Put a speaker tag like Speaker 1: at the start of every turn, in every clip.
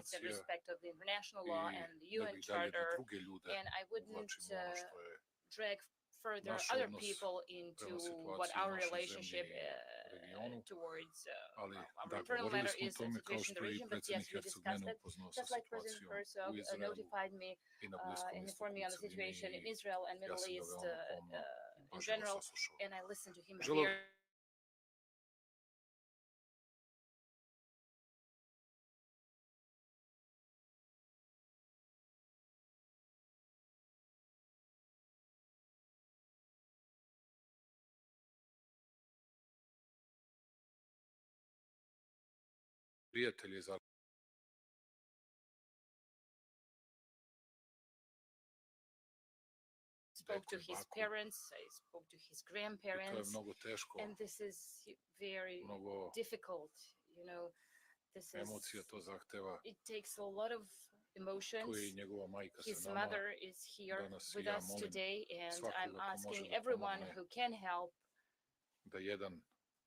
Speaker 1: instead respect of the international law and the UN Charter, and I wouldn't drag further other people into what our relationship towards our internal matter is the situation in the region. But yes, we discussed it. Just like President Herzog notified me and informed me on the situation in Israel and Middle East in general, and I listened to him very. Spoke to his parents, I spoke to his grandparents, and this is very difficult, you know. It takes a lot of emotions. His mother is here with us today, and I'm asking everyone who can help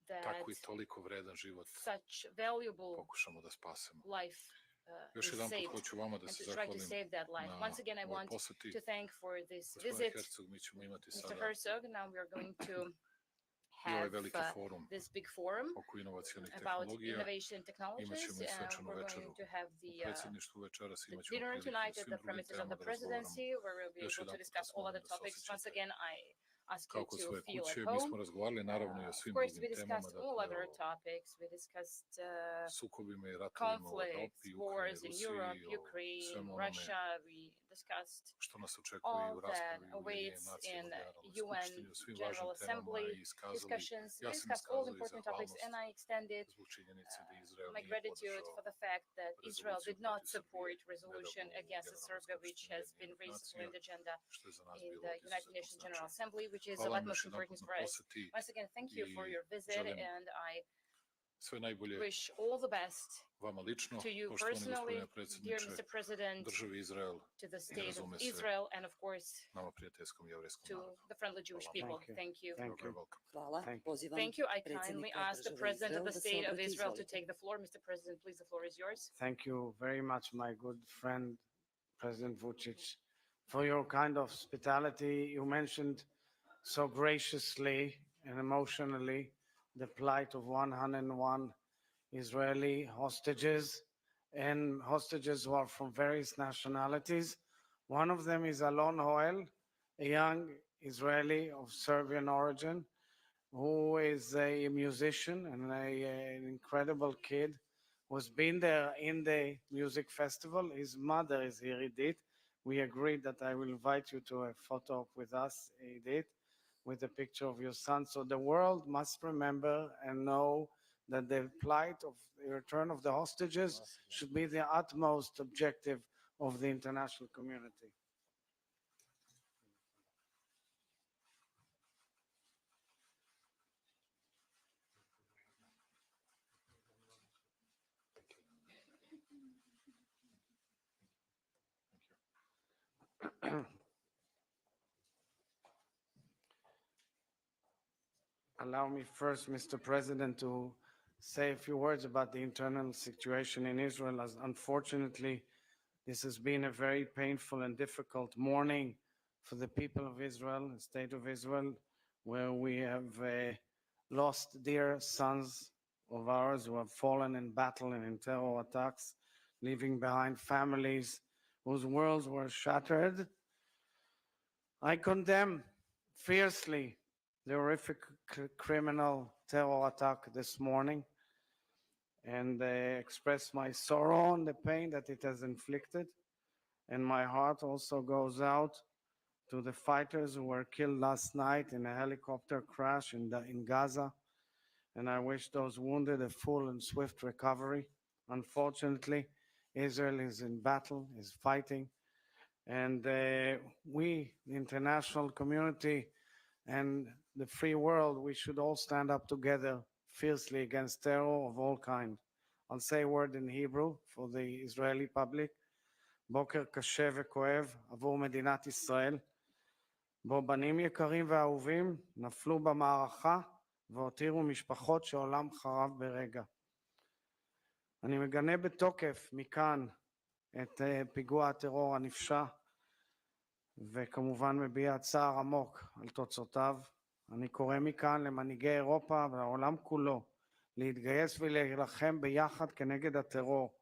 Speaker 1: that such valuable life is saved, and to try to save that life. Once again, I want to thank for this visit, Mr. Herzog. Now we are going to have this big forum about innovation technologies, and we're going to have the dinner tonight at the premises of the presidency, where we'll be able to discuss all other topics. Once again, I ask you to feel at home. Of course, we discussed all other topics. We discussed conflicts, wars in Europe, Ukraine, Russia. We discussed all that awaits in UN General Assembly discussions. We discussed all important topics, and I extended my gratitude for the fact that Israel did not support resolution against Serbia, which has been raised on the agenda in the United Nations General Assembly, which is of utmost importance for us. Once again, thank you for your visit, and I wish all the best to you personally, dear Mr. President, to the state of Israel, and of course to the friendly Jewish people. Thank you.
Speaker 2: Thank you.
Speaker 1: Thank you. I kindly ask the President of the State of Israel to take the floor. Mr. President, please, the floor is yours.
Speaker 2: Thank you very much, my good friend, President Vucic, for your kind hospitality. You mentioned so graciously and emotionally the plight of 101 Israeli hostages and hostages who are from various nationalities. One of them is Alon Hoel, a young Israeli of Serbian origin, who is a musician and an incredible kid who's been there in the music festival. His mother is here, Edith. We agreed that I will invite you to a photo with us, Edith, with a picture of your son. So the world must remember and know that the plight of the return of the hostages should be the utmost objective of the international community. Allow me first, Mr. President, to say a few words about the internal situation in Israel, as unfortunately this has been a very painful and difficult morning for the people of Israel, the state of Israel, where we have lost dear sons of ours who have fallen in battle and in terror attacks, leaving behind families whose worlds were shattered. I condemn fiercely the horrific criminal terror attack this morning and express my sorrow and the pain that it has inflicted. And my heart also goes out to the fighters who were killed last night in a helicopter crash in Gaza. And I wish those wounded a full and swift recovery. Unfortunately, Israel is in battle, is fighting. And we, the international community and the free world, we should all stand up together fiercely against terror of all kind. I'll say a word in Hebrew for the Israeli public. בוקר קשה וכואב עבור מדינת ישראל, בו בנים יקרים ואהובים נפלו במערכה והותירו משפחות שעולם חרב ברגע. אני מגנה בתוקף מכאן את פיגוע הטרור הנפשע, וכמובן מביע צער עמוק על תוצאותיו. אני קורא מכאן למנהיגי אירופה והעולם כולו להתגייס ולהילחם ביחד כנגד הטרור.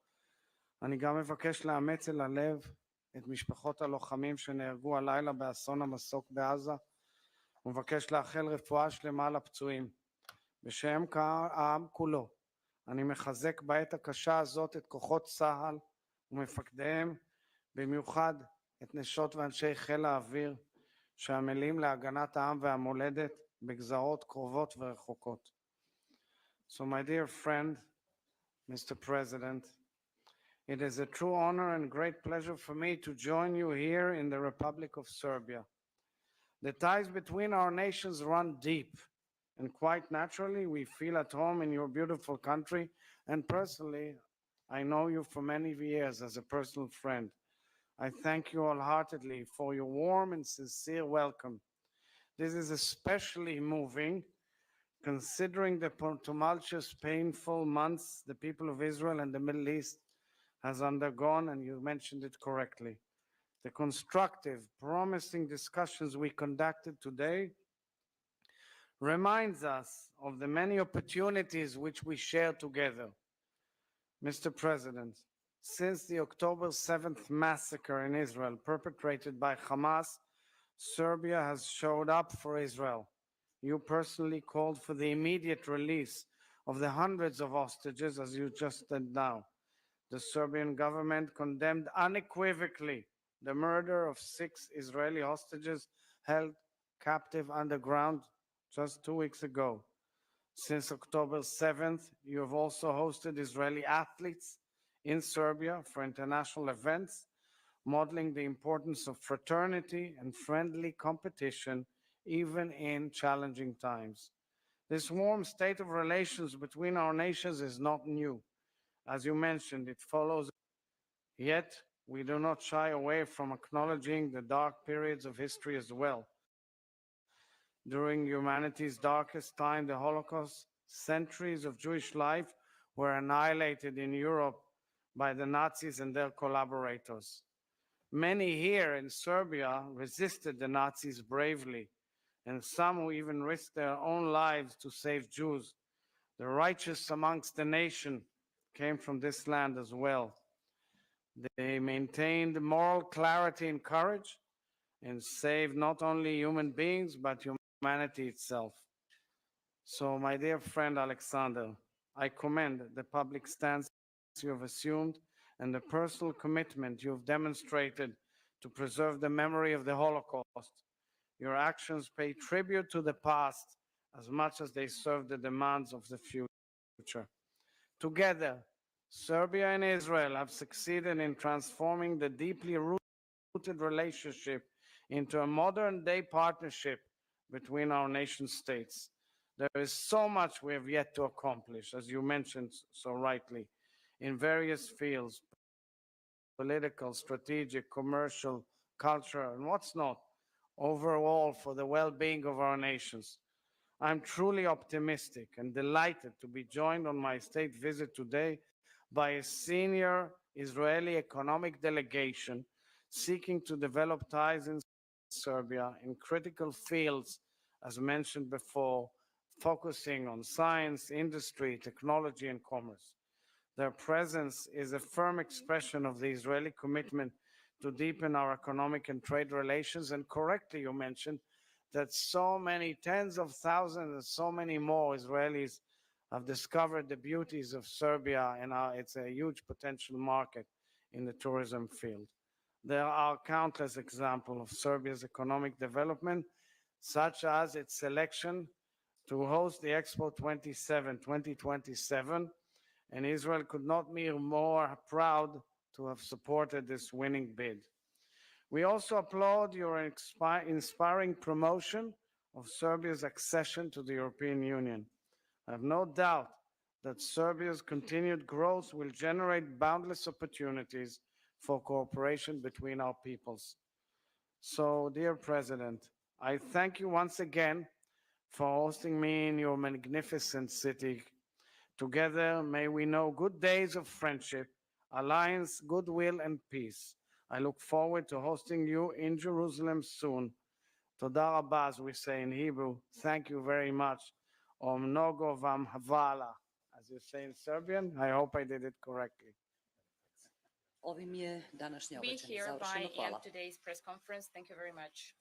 Speaker 2: אני גם מבקש לאמץ אל הלב את משפחות הלוחמים שנהרגו הלילה באסון המסוק בעזה, ומבקש לאחל רפואה שלמה לפצועים. בשם העם כולו, אני מחזק בעת הקשה הזאת את כוחות צה"ל ומפקדיהם, במיוחד את נשות ואנשי חיל האוויר, שעמלים להגנת העם והמולדת בגזרות קרובות ורחוקות. So my dear friend, Mr. President, it is a true honor and great pleasure for me to join you here in the Republic of Serbia. The ties between our nations run deep, and quite naturally we feel at home in your beautiful country, and personally, I know you for many years as a personal friend. I thank you wholeheartedly for your warm and sincere welcome. This is especially moving considering the tumultuous, painful months the people of Israel and the Middle East has undergone, and you mentioned it correctly. The constructive, promising discussions we conducted today reminds us of the many opportunities which we share together. Mr. President, since the October 7th massacre in Israel perpetrated by Hamas, Serbia has showed up for Israel. You personally called for the immediate release of the hundreds of hostages, as you just did now. The Serbian government condemned unequivocally the murder of 6 Israeli hostages held captive underground just 2 weeks ago. Since October 7th, you have also hosted Israeli athletes in Serbia for international events, modeling the importance of fraternity and friendly competition even in challenging times. This warm state of relations between our nations is not new. As you mentioned, it follows, yet we do not shy away from acknowledging the dark periods of history as well. During humanity's darkest time, the Holocaust, centuries of Jewish life were annihilated in Europe by the Nazis and their collaborators. Many here in Serbia resisted the Nazis bravely, and some who even risked their own lives to save Jews. The righteous amongst the nation came from this land as well. They maintained moral clarity and courage and saved not only human beings, but humanity itself. So, my dear friend Aleksandar, I commend the public stance you have assumed and the personal commitment you have demonstrated to preserve the memory of the Holocaust. Your actions pay tribute to the past as much as they serve the demands of the future. Together, Serbia and Israel have succeeded in transforming the deeply rooted relationship into a modern-day partnership between our nation states. There is so much we have yet to accomplish, as you mentioned so rightly, in various fields: political, strategic, commercial, cultural, and what's not, overall for the well-being of our nations. I'm truly optimistic and delighted to be joined on my state visit today by a senior Israeli economic delegation seeking to develop ties in Serbia in critical fields, as mentioned before, focusing on science, industry, technology, and commerce. Their presence is a firm expression of the Israeli commitment to deepen our economic and trade relations. And correctly, you mentioned that so many tens of thousands and so many more Israelis have discovered the beauties of Serbia, and it's a huge potential market in the tourism field. There are countless examples of Serbia's economic development, such as its selection to host the Expo 2027, and Israel could not be more proud to have supported this winning bid. We also applaud your inspiring promotion of Serbia's accession to the European Union. I have no doubt that Serbia's continued growth will generate boundless opportunities for cooperation between our peoples. So, dear President, I thank you once again for hosting me in your magnificent city. Together, may we know good days of friendship, alliance, goodwill, and peace. I look forward to hosting you in Jerusalem soon. Toda rabba, as we say in Hebrew. Thank you very much. Om nogo vam havala, as you say in Serbian. I hope I did it correctly.
Speaker 3: Ovim je današnje
Speaker 1: We
Speaker 3: obraćanje
Speaker 1: hereby
Speaker 3: završeno. Hvala.
Speaker 1: end today's press conference. Thank you very much.